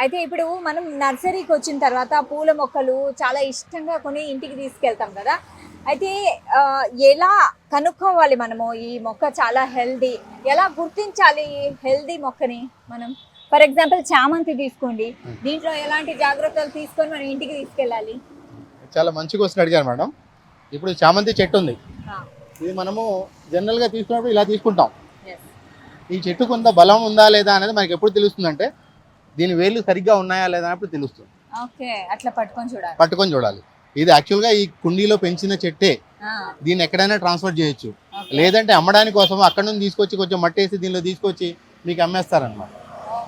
అయితే ఇప్పుడు మనం నర్సరీకి వచ్చిన తర్వాత పూల మొక్కలు చాలా ఇష్టంగా కొని ఇంటికి తీసుకెళ్తాం కదా. అయితే ఎలా కనుక్కోవాలి మనము ఈ మొక్క చాలా హెల్దీ, ఎలా గుర్తించాలి ఈ హెల్దీ మొక్కని మనం? ఫర్ ఎగ్జాంపుల్ చామంతి తీసుకోండి, దీంట్లో ఎలాంటి జాగ్రత్తలు తీసుకొని మనం ఇంటికి తీసుకెళ్ళాలి? చాలా మంచి క్వశ్చన్ అడిగారు మేడం. ఇప్పుడు చామంతి చెట్టు ఉంది, ఇది మనము జనరల్గా తీసుకున్నప్పుడు ఇలా తీసుకుంటాం. ఈ చెట్టు కొంత బలం ఉందా లేదా అనేది మనకి ఎప్పుడు తెలుస్తుంది అంటే దీని వేళ్ళు సరిగ్గా ఉన్నాయా లేదా అన్నప్పుడు తెలుస్తుంది. ఓకే, అట్లా పట్టుకొని చూడాలి. ఇది యాక్చువల్గా ఈ కుండీలో పెంచిన చెట్టే, దీన్ని ఎక్కడైనా ట్రాన్స్ఫర్ చేయొచ్చు. లేదంటే అమ్మడానికి కోసం అక్కడ నుంచి తీసుకొచ్చి కొంచెం మట్టేసి దీనిలో తీసుకొచ్చి మీకు అమ్మేస్తారనమాట.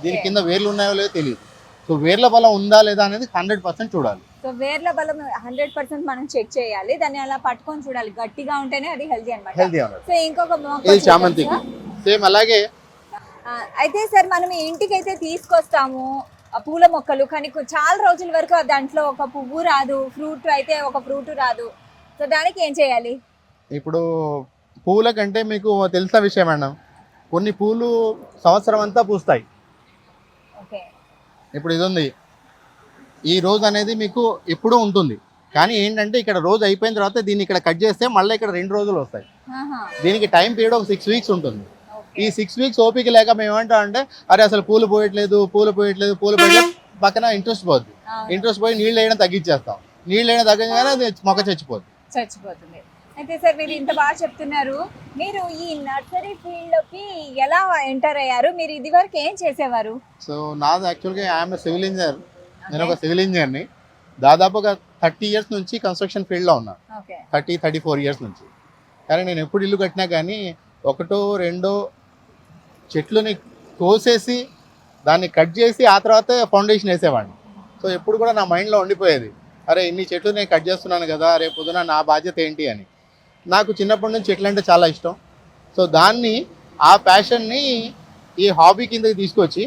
దీని కింద వేర్లు ఉన్నాయో లేదో తెలియదు. సో వేర్ల బలం ఉందా లేదా అనేది 100% చూడాలి. సో వేర్ల బలం 100% మనం చెక్ చేయాలి, దాన్ని అలా పట్టుకొని చూడాలి. గట్టిగా ఉంటేనే అది హెల్దీ అన్నమాట. సో ఇంకొక ఇది చామంతికి సేమ్ అలాగే. అయితే సార్ మనం ఇంటికి అయితే తీసుకొస్తాము ఆ పూల మొక్కలు, కానీ చాలా రోజుల వరకు దాంట్లో ఒక పువ్వు రాదు, ఫ్రూట్ అయితే ఒక ఫ్రూట్ రాదు. సో దానికి ఏం చేయాలి? ఇప్పుడు పువ్వుల కంటే మీకు తెలిసిన విషయం మేడం, కొన్ని పూలు సంవత్సరం అంతా పూస్తాయి. ఇప్పుడు ఇది ఉంది, ఈ రోజు అనేది మీకు ఎప్పుడూ ఉంటుంది. కానీ ఏంటంటే ఇక్కడ రోజు అయిపోయిన తర్వాత దీన్ని ఇక్కడ కట్ చేస్తే మళ్ళీ ఇక్కడ 2 రోజులు వస్తాయి. దీనికి టైం పీరియడ్ ఒక 6 వీక్స్ ఉంటుంది. ఈ 6 వీక్స్ ఓపిక లేక మేము ఏమంటాం అంటే అరే అసలు పూలు పోయట్లేదు పక్కన ఇంట్రెస్ట్ పోద్ది. ఇంట్రెస్ట్ పోయి నీళ్ళు వేయడం తగ్గించేస్తాం. నీళ్ళు వేయడం తగ్గగానే అది మొక్క చచ్చిపోతుంది. అయితే సార్ మీరు ఇంత బాగా చెప్తున్నారు, మీరు ఈ నర్సరీ ఫీల్డ్ లోకి ఎలా ఎంటర్ అయ్యారు? మీరు ఇది వరకు ఏం చేసేవారు? సో నాది యాక్చువల్గా ఐఎమ్ సివిల్ ఇంజనీర్. నేను ఒక సివిల్ ఇంజనీర్ని. దాదాపుగా 30 ఇయర్స్ నుంచి కన్స్ట్రక్షన్ ఫీల్డ్లో ఉన్నాను. 34 ఇయర్స్ నుంచి. కానీ నేను ఎప్పుడు ఇల్లు కట్టినా కానీ ఒకటో రెండో చెట్లుని కోసేసి దాన్ని కట్ చేసి ఆ తర్వాత ఫౌండేషన్ వేసేవాడిని. సో ఎప్పుడు కూడా నా మైండ్లో ఉండిపోయేది, అరే ఇన్ని చెట్లు నేను కట్ చేస్తున్నాను కదా, రేపు పొద్దున నా బాధ్యత ఏంటి అని. నాకు చిన్నప్పటి నుంచి చెట్లు అంటే చాలా ఇష్టం. సో దాన్ని ఆ ప్యాషన్ని ఈ హాబీ కిందకి తీసుకొచ్చి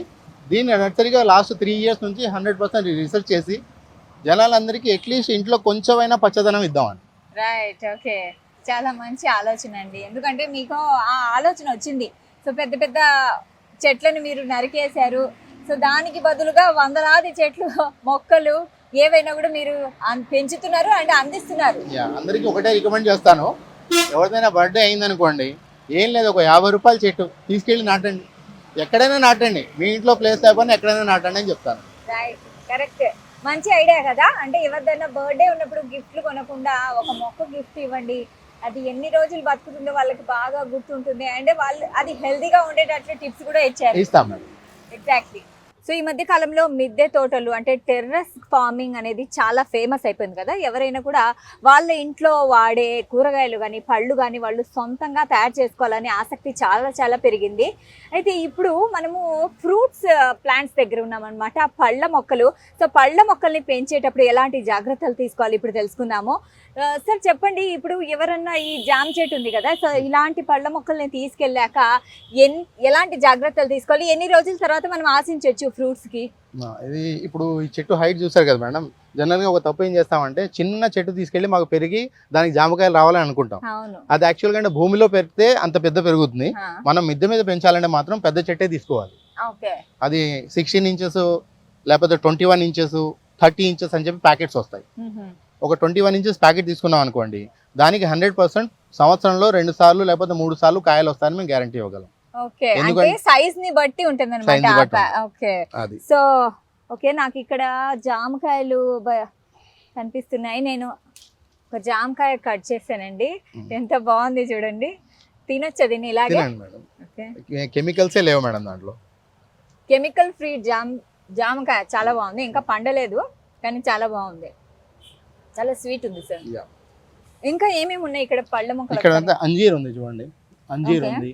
దీన్ని నర్సరీగా లాస్ట్ 3 ఇయర్స్ నుంచి 100% రీసెర్చ్ చేసి జనాలందరికీ అట్లీస్ట్ ఇంట్లో కొంచెమైనా పచ్చదనం ఇద్దామని. రైట్, ఓకే, చాలా మంచి ఆలోచన అండి. ఎందుకంటే మీకు ఆ ఆలోచన వచ్చింది. సో పెద్ద పెద్ద చెట్లను మీరు నరికేశారు. సో దానికి బదులుగా వందలాది చెట్లు మొక్కలు ఏవైనా కూడా మీరు పెంచుతున్నారు అండ్ అందిస్తున్నారు. అందరికీ ఒకటే రికమెండ్ చేస్తాను, ఎవరిదైనా బర్త్డే అయిందనుకోండి, ఏం లేదు, ఒక 50 రూపాయల చెట్టు తీసుకెళ్ళి నాటండి. ఎక్కడైనా నాటండి, మీ ఇంట్లో ప్లేస్ లేకపోయినా ఎక్కడైనా నాటండి అని చెప్తాను. రైట్, కరెక్ట్, మంచి ఐడియా కదా. అంటే ఎవరిదైనా బర్త్డే ఉన్నప్పుడు గిఫ్ట్లు కొనకుండా ఒక మొక్క గిఫ్ట్ ఇవ్వండి. అది ఎన్ని రోజులు బతుకుతుందో వాళ్ళకి బాగా గుర్తుంటుంది. అంటే వాళ్ళు అది హెల్దీగా ఉండేటట్లు టిప్స్ కూడా ఇచ్చారు. ఎగ్జాక్ట్లీ. సో ఈ మధ్య కాలంలో మిద్దె తోటలు అంటే టెర్రస్ ఫార్మింగ్ అనేది చాలా ఫేమస్ అయిపోయింది కదా. ఎవరైనా కూడా వాళ్ళ ఇంట్లో వాడే కూరగాయలు కానీ పళ్ళు కానీ వాళ్ళు సొంతంగా తయారు చేసుకోవాలని ఆసక్తి చాలా చాలా పెరిగింది. అయితే ఇప్పుడు మనము ఫ్రూట్స్ ప్లాంట్స్ దగ్గర ఉన్నామన్నమాట, పళ్ళ మొక్కలు. సో పళ్ళ మొక్కల్ని పెంచేటప్పుడు ఎలాంటి జాగ్రత్తలు తీసుకోవాలి ఇప్పుడు తెలుసుకుందాము. సార్ చెప్పండి, ఇప్పుడు ఎవరన్నా ఈ జామ చెట్టు ఉంది కదా, సో ఇలాంటి పళ్ళ మొక్కల్ని తీసుకెళ్ళాక ఎలాంటి జాగ్రత్తలు తీసుకోవాలి? ఎన్ని రోజుల తర్వాత మనం ఆశించవచ్చు ఫ్రూట్స్కి? ఇది ఇప్పుడు ఈ చెట్టు హైట్ చూసారు కదా మేడం, జనరల్గా ఒక తప్పు ఏం చేస్తామంటే చిన్న చెట్టు తీసుకెళ్ళి మాకు పెరిగి దానికి జామకాయలు రావాలని అనుకుంటాం. అది యాక్చువల్గా అంటే భూమిలో పెరిగితే అంత పెద్ద పెరుగుతుంది. మనం మిద్దె మీద పెంచాలంటే మాత్రం పెద్ద చెట్టే తీసుకోవాలి. అది 16 ఇంచెస్ లేకపోతే 21 ఇంచెస్ 30 ఇంచెస్ అని చెప్పి ప్యాకెట్స్ వస్తాయి. ఒక 21 ఇంచెస్ ప్యాకెట్ తీసుకున్నాం అనుకోండి, దానికి 100% సంవత్సరంలో 2 సార్లు లేకపోతే 3 సార్లు కాయలు వస్తాయని మేము గ్యారంటీ ఇవ్వగలం. సైజ్ ని బట్టి ఉంటుంది. సో ఓకే, నాకు ఇక్కడ జామకాయలు కనిపిస్తున్నాయి. నేను ఒక జామకాయ కట్ చేశానండి. ఎంత బాగుంది చూడండి. తినొచ్చు దీన్ని ఇలాగే. కెమికల్సే లేవు మేడం దాంట్లో. కెమికల్ ఫ్రీ జామకాయ చాలా బాగుంది. ఇంకా పండలేదు కానీ చాలా బాగుంది, చాలా స్వీట్ ఉంది సార్. ఇంకా ఏమేమి ఉన్నాయి ఇక్కడ పళ్ళ మొక్కలు? ఇక్కడ అంతా అంజీర్ ఉంది చూడండి, అంజీర్ ఉంది.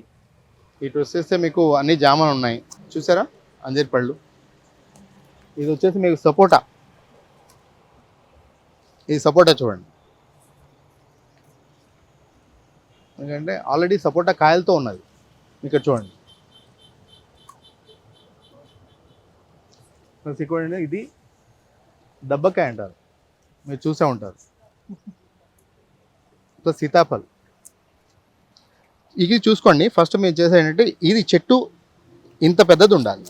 ఇటు వచ్చేస్తే మీకు అన్ని జామలు ఉన్నాయి చూసారా, అంజీర్ పళ్ళు. ఇది వచ్చేసి మీకు సపోటా, ఇది సపోటా చూడండి. ఎందుకంటే ఆల్రెడీ సపోటా కాయలతో ఉన్నది. ఇక్కడ చూడండి, ఇది దబ్బకాయ అంటారు, మీరు చూసే ఉంటారు. సీతాఫల్ ఇది చూసుకోండి. ఫస్ట్ మీరు చేసేది ఏంటంటే ఇది చెట్టు ఇంత పెద్దది ఉండాలి.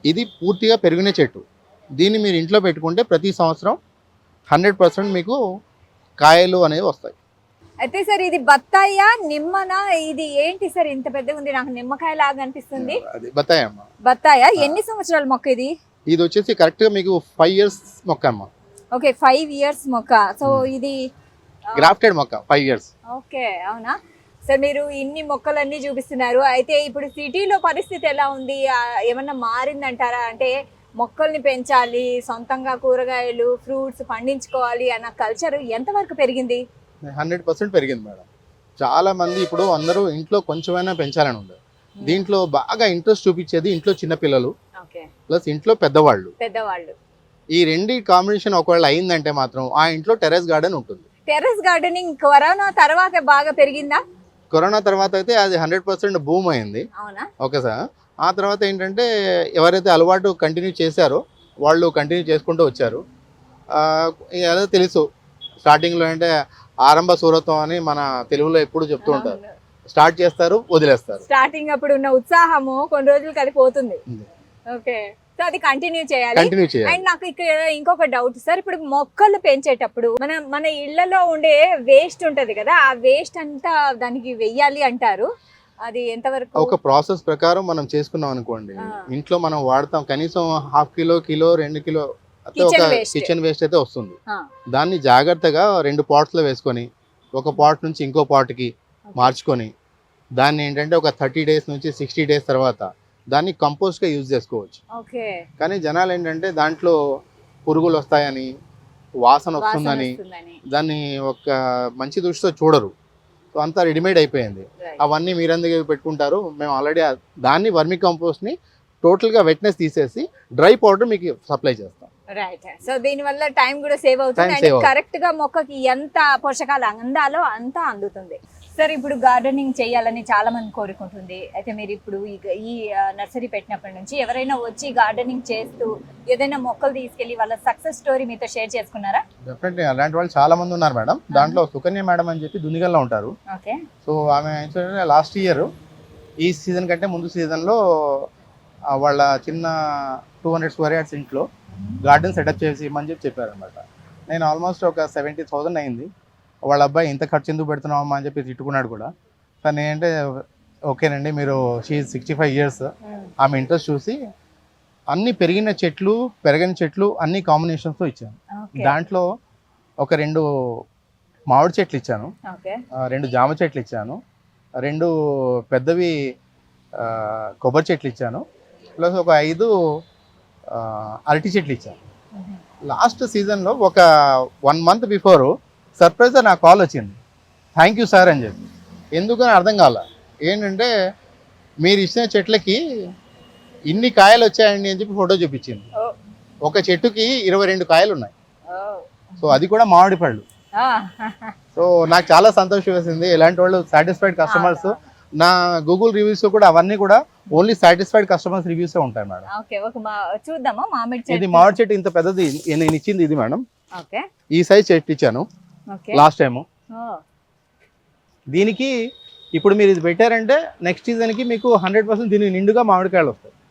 ఇది పూర్తిగా పెరిగిన చెట్టు. దీన్ని మీరు ఇంట్లో పెట్టుకుంటే ప్రతి సంవత్సరం 100% మీకు కాయలు అనేవి వస్తాయి. అయితే సార్ ఇది బత్తాయా నిమ్మనా, ఇది ఏంటి సార్ ఇంత పెద్దగా ఉంది, నాకు నిమ్మకాయ లాగా అనిపిస్తుంది. అది బత్తాయి అమ్మ. బత్తాయా? ఎన్ని సంవత్సరాల మొక్క ఇది? ఇది వచ్చేసి కరెక్ట్గా మీకు 5 years మొక్క అమ్మ. ఓకే, 5 years మొక్క. సో ఇది గ్రాఫ్టెడ్ మొక్క 5 years. ఓకే, అవునా సార్? మీరు ఇన్ని మొక్కలన్నీ చూపిస్తున్నారు. అయితే ఇప్పుడు సిటీలో పరిస్థితి ఎలా ఉంది? ఏమన్నా మారిందంటారా? అంటే మొక్కల్ని పెంచాలి, సొంతంగా కూరగాయలు ఫ్రూట్స్ పండించుకోవాలి అన్న కల్చర్ ఎంతవరకు పెరిగింది? 100% పెరిగింది మేడం. చాలా మంది ఇప్పుడు అందరూ ఇంట్లో కొంచెమైనా పెంచాలని ఉంది. దీంట్లో బాగా ఇంట్రెస్ట్ చూపించేది ఇంట్లో చిన్నపిల్లలు ప్లస్ ఇంట్లో పెద్దవాళ్ళు. ఈ రెండు కాంబినేషన్ ఒకవేళ అయిందంటే మాత్రం ఆ ఇంట్లో టెర్రస్ గార్డెన్ ఉంటుంది. టెర్రస్ గార్డెనింగ్ కరోనా తర్వాత బాగా పెరిగిందా? కరోనా తర్వాత అయితే అది 100% బూమ్ అయింది. Okay sir. ఆ తర్వాత ఏంటంటే ఎవరైతే అలవాటు కంటిన్యూ చేశారో వాళ్ళు కంటిన్యూ చేసుకుంటూ వచ్చారు. అదే తెలుసు స్టార్టింగ్లో అంటే ఆరంభ సూరత్వం అని మన తెలుగులో ఎప్పుడు చెప్తూ ఉంటారు. స్టార్ట్ చేస్తారు, వదిలేస్తారు. స్టార్టింగ్ అప్పుడు ఉన్న ఉత్సాహము కొన్ని రోజులకి అది పోతుంది. ఓకే, సో అది కంటిన్యూ చేయాలి. అండ్ నాకు ఇక్కడ ఇంకొక డౌట్ సార్, ఇప్పుడు మొక్కలు పెంచేటప్పుడు మన ఇళ్లలో ఉండే వేస్ట్ ఉంటది కదా, ఆ వేస్ట్ అంతా దానికి వెయ్యాలి అంటారు. అది ఎంతవరకు? ఒక ప్రాసెస్ ప్రకారం మనం చేసుకున్నాం అనుకోండి, ఇంట్లో మనం వాడతాం కనీసం 1/2 కిలో 2 కిలో ఒక కిచెన్ వేస్ట్ అయితే వస్తుంది. దాన్ని జాగ్రత్తగా 2 pots లో వేసుకొని ఒక పాట్ నుంచి ఇంకో పాట్కి మార్చుకొని దాన్ని ఏంటంటే ఒక 30 days నుంచి 60 days తర్వాత దాన్ని కంపోస్ట్గా యూజ్ చేసుకోవచ్చు. కానీ జనాలు ఏంటంటే దాంట్లో పురుగులు వస్తాయని, వాసన వస్తుందని దాన్ని ఒక మంచి దృష్టితో చూడరు. సో అంతా రెడీమేడ్ అయిపోయింది. అవన్నీ మీరందుకు పెట్టుకుంటారు. మేము ఆల్రెడీ దాన్ని వర్మి కంపోస్ట్ని టోటల్గా వెట్నెస్ తీసేసి డ్రై పౌడర్ మీకు సప్లై చేస్తాం. రైట్. సో దీని వల్ల టైం కూడా సేవ్ అవుతుంది అండ్ కరెక్ట్ గా మొక్కకి ఎంత పోషకాలు అందాలో అంత అందుతుంది. సార్ ఇప్పుడు గార్డెనింగ్ చేయాలని చాలా మంది కోరుకుంటుంది. అయితే మీరు ఇప్పుడు ఈ నర్సరీ పెట్టినప్పటి నుంచి ఎవరైనా వచ్చి గార్డెనింగ్ చేస్తూ ఏదైనా మొక్కలు తీసుకెళ్లి వాళ్ళ సక్సెస్ స్టోరీ మీతో షేర్ చేసుకున్నారా? డెఫినెట్లీ అలాంటి వాళ్ళు చాలా మంది ఉన్నారు మేడం. దాంట్లో సుకన్య మేడం అని చెప్పి దునిగల్లో ఉంటారు. ఓకే. సో ఆమె లాస్ట్ ఇయర్ ఈ సీజన్ కంటే ముందు సీజన్లో వాళ్ళ చిన్న 200 square yards ఇంట్లో గార్డెన్ సెటప్ చేసి ఇమ్మని చెప్పారు అనమాట. నేను ఆల్మోస్ట్ ఒక 70,000 అయింది. వాళ్ళ అబ్బాయి ఇంత ఖర్చు ఎందుకు పెడుతున్నామమ్మా అని చెప్పి తిట్టుకున్నాడు కూడా. కానీ ఏంటంటే ఓకేనండి, మీరు షీ 65 years, ఆమె ఇంట్రెస్ట్ చూసి అన్ని పెరిగిన చెట్లు పెరగని చెట్లు అన్ని కాంబినేషన్స్తో ఇచ్చాను. దాంట్లో ఒక 2 మామిడి చెట్లు ఇచ్చాను, 2 జామ చెట్లు ఇచ్చాను, 2 పెద్దవి కొబ్బరి చెట్లు ఇచ్చాను, ప్లస్ ఒక 5 అరటి చెట్లు ఇచ్చాను. లాస్ట్ సీజన్లో ఒక 1 month బిఫోర్ సర్ప్రైజ్గా నాకు కాల్ వచ్చింది, థ్యాంక్ యూ సార్ అని చెప్పి. ఎందుకని అర్థం కాల. ఏంటంటే మీరు ఇచ్చిన చెట్లకి ఇన్ని కాయలు వచ్చాయండి అని చెప్పి ఫోటో చూపించింది. ఒక చెట్టుకి 22 కాయలు ఉన్నాయి. సో అది కూడా మామిడి పళ్ళు. సో నాకు చాలా సంతోషం వేసింది. ఇలాంటి వాళ్ళు సాటిస్ఫైడ్ కస్టమర్స్ నా గూగుల్ రివ్యూస్ కూడా అవన్నీ కూడా ఓన్లీ సాటిస్ఫైడ్ కస్టమర్స్ రివ్యూస్ ఉంటాయి మేడం. చూద్దామా మామిడి చెట్టు? ఇది మామిడి చెట్టు ఇంత పెద్దది నేను ఇచ్చింది ఇది మేడం. ఈ సైజ్ చెట్టు ఇచ్చాను లాస్ట్ టైము. దీనికి ఇప్పుడు మీరు ఇది పెట్టారంటే నెక్స్ట్ సీజన్కి మీకు 100% దీనికి నిండుగా మామిడికాయలు వస్తాయి.